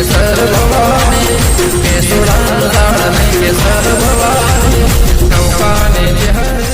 केसर भवानी केसुराधारणे केसर भवानी नौकाने हरे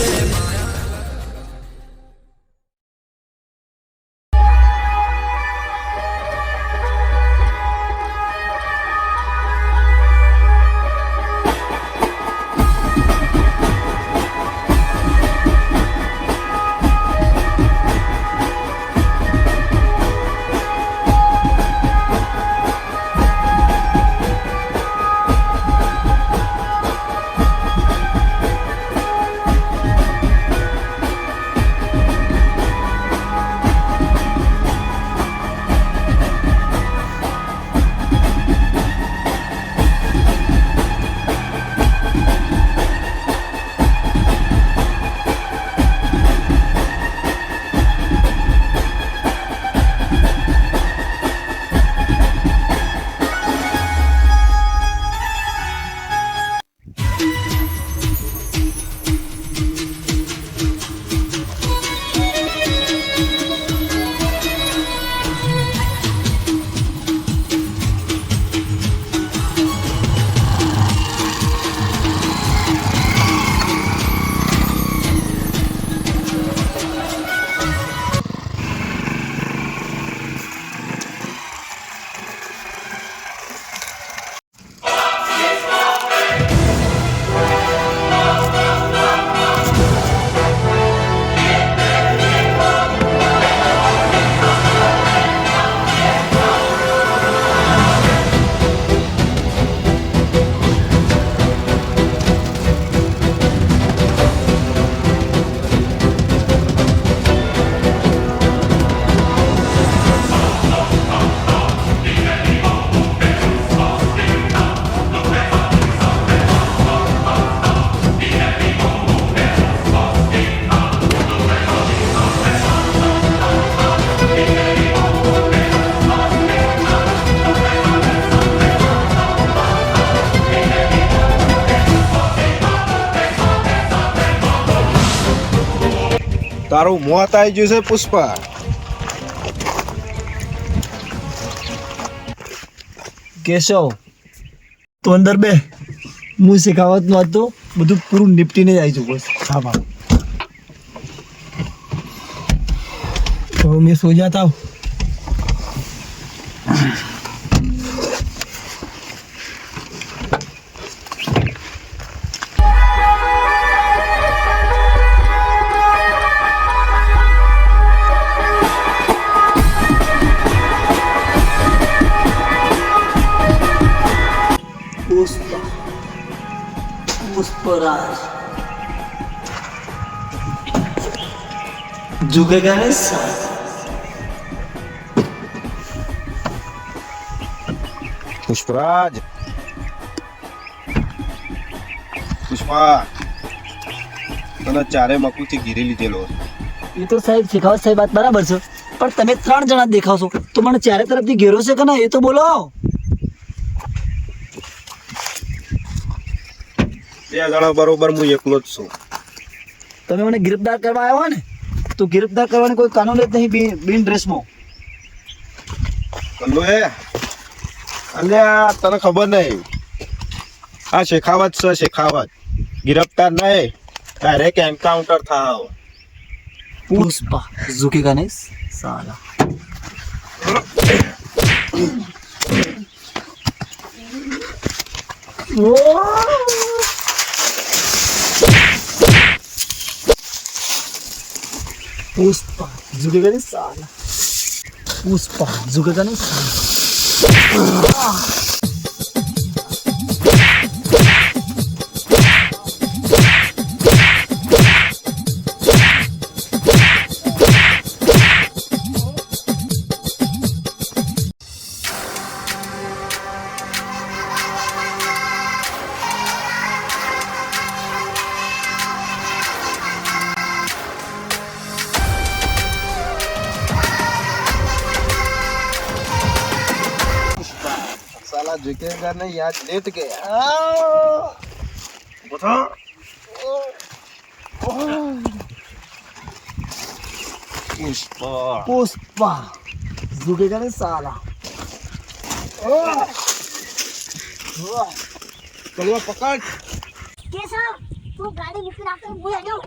તારું મોત આવી ગયું છે પુષ્પા. કેશવ તો અંદર બે હું શીખાવત નું હતું બધું પૂરું નિપટીને જ આવી છું બસ. હા ભાવ તો મેં સો જાતા હું. पुष्पराज झुकेगा नहीं साथ. પુષ્પરાજ પુષ્પા તને ચારે મકુથી ઘેરી લીધેલો. એ તો સાહેબ શેખાવત સાહેબ વાત બરાબર છે પણ તમે 3 જણા દેખાવ છો તો મને ચારે તરફથી ઘેરો છે કે ના એ તો બોલો. 2 જણા બરોબર હું એકલો જ છું. તમે મને ગિરફ્તાર કરવા આવ્યા હોય ને તો ગિરફ્તાર કરવાની કોઈ કાનૂન જ નહીં બિન ડ્રેસમાં. કલ્લો હે અલ્યા તને ખબર નહીં આ શેખાવત છે શેખાવત. ગિરફ્તાર નહીં ડાયરેક્ટ એન્કાઉન્ટર થાવ. પુષ્પા झुकेगा नहीं साला. पुष्पा झुकेगा नहीं साला. पुष्पा झुकेगा नहीं साला. साला झुकेगा नहीं आज लेट गया. पुष्पा पुष्पा झुकेगा नहीं साला. ચલો પકડ. કેશવ તું ગાડી મૂકી રાખતો હું આવ્યો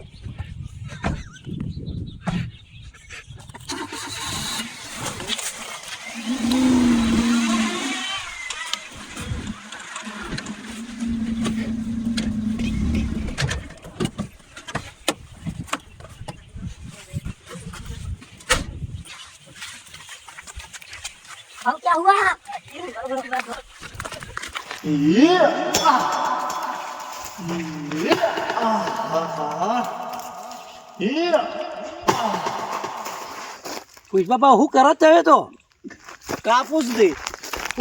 अब क्या हुआ પુષ્પા હું કરત હવે તો કાપુસ દે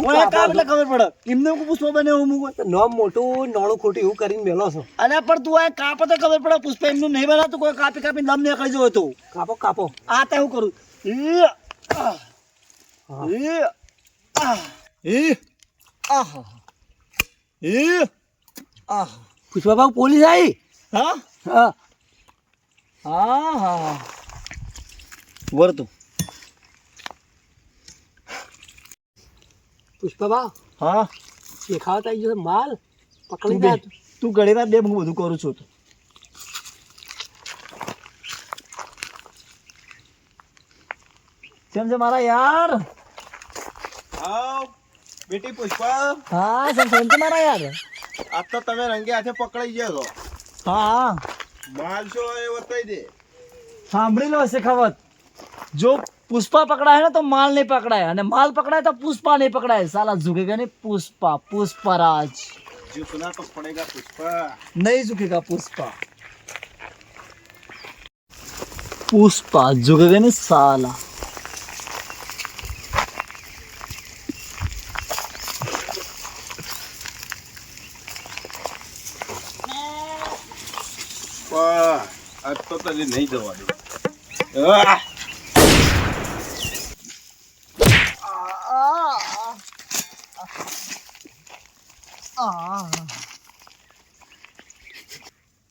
ઓય કાપ એટલે ખબર પડે એમને હું પુષ્પા બને હું નામ મોટું નાણું ખોટી હું કરીને મેલો છો અરે પણ તું આ કાપ તો ખબર પડે પુષ્પા એમનું નહીં બનાવતું કોઈ કાપી કાપી દમ ને કરી જવો તો કાપો કાપો આ તે હું કરું પુષ્પા બાબુ પોલીસ આવી હા હા હા હા વર્તું પુષ્પા બા હા શેખાવત આવી ગયો માલ પકડી દે તું ઘણી વાર દે હું બધું કરું છું કેમ છે મારા યાર આવ બેટી પુષ્પા. હા કેમ છે મારા યાર આ તો તમે રંગે હાથે પકડાઈ ગયા છો. હા માલ છો એ બતાવી દે. સાંભળી લો શેખાવત જો પુષ્પા પકડાય ને તો માલ નહીં પકડાય અને માલ પકડાય તો પુષ્પા નહીં પકડાય સાલા झुकेगा नहीं पुष्पा पुष्पराज झुकना तो पड़ेगा पुष्पा. नहीं झुकेगा पुष्पा पुष्पा झुकेगा नहीं साला આજ તો તને નહીં જવા દે.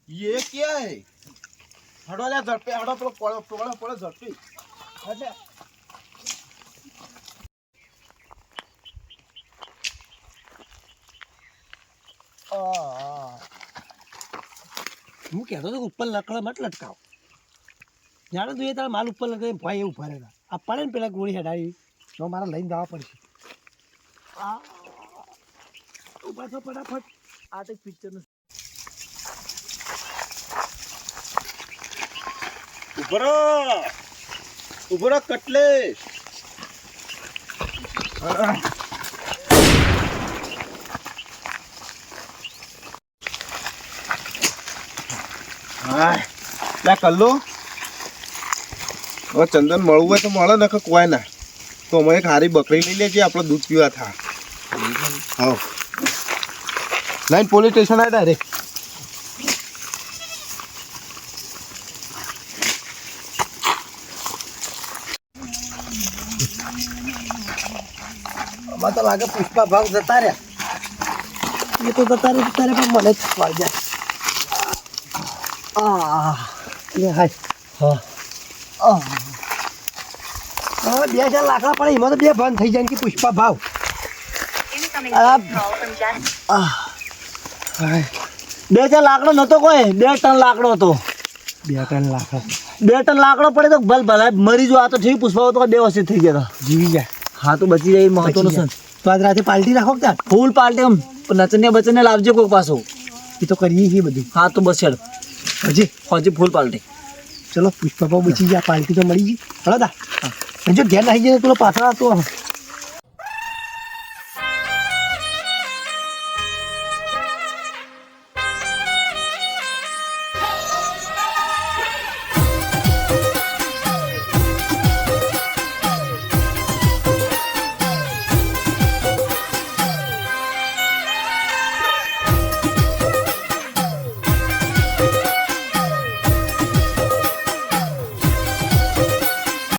ये क्या है? हटो ले झटपे हटो तो पड़ो पड़ो पड़ो झटपे हटे. હું કહેતો હતો કે ઉપર લકડા મત લટકાવ જાણે તું એ તારા માલ ઉપર લટકાવી ભાઈ એવું ફરેલા આ પડે ને પેલા ગોળી હટાવી તો મારે લઈને જવા પડશે ઉભા થો ફટાફટ આ તો પિક્ચરનું ઉભરો કટલેશ. હા લે કલ્લો હવે ચંદન મળવું હોય તો મળે નખ કોઈ ના તો અમે એક હારી બકરી લઈ લેજે આપણે દૂધ પીવા થા. હા લાઈન પોલીસ સ્ટેશન આ ડાયરેક્ટ. આમાં તો લાગે પુષ્પા ભાવ જતા રહ્યા એ તો જતા રહે પણ મને જ વાગ્યા લે હાય હા હવે 2000 લાકડા પડે એમાં તો બે બંધ થઈ જાય કે પુષ્પા ભાવ 2000 લાકડો નતો કોઈ 2 ટન લાકડો હતો 2 ટન લાકડો 2 ટન લાકડો પડે તો ભલ ભલા મરી જો આ તો ઠીક પુષ્પા તો 2 વર્ષ થઈ ગયા જીવી જાય હા તો બચી જાય મહત્વનું છે તો આજ રાતે પાર્ટી રાખો ત્યાં ફૂલ પાર્ટી આમ નચને બચને લાવજો કોઈ પાછો એ તો કરીએ છીએ બધું હા તો બસ હજી ફૂલ પાર્ટી ચલો પુષ્પા બચી ગયા પાર્ટી તો મળી ગઈ હળો દા જો ધ્યાન આવી જાય તો પાછળ તો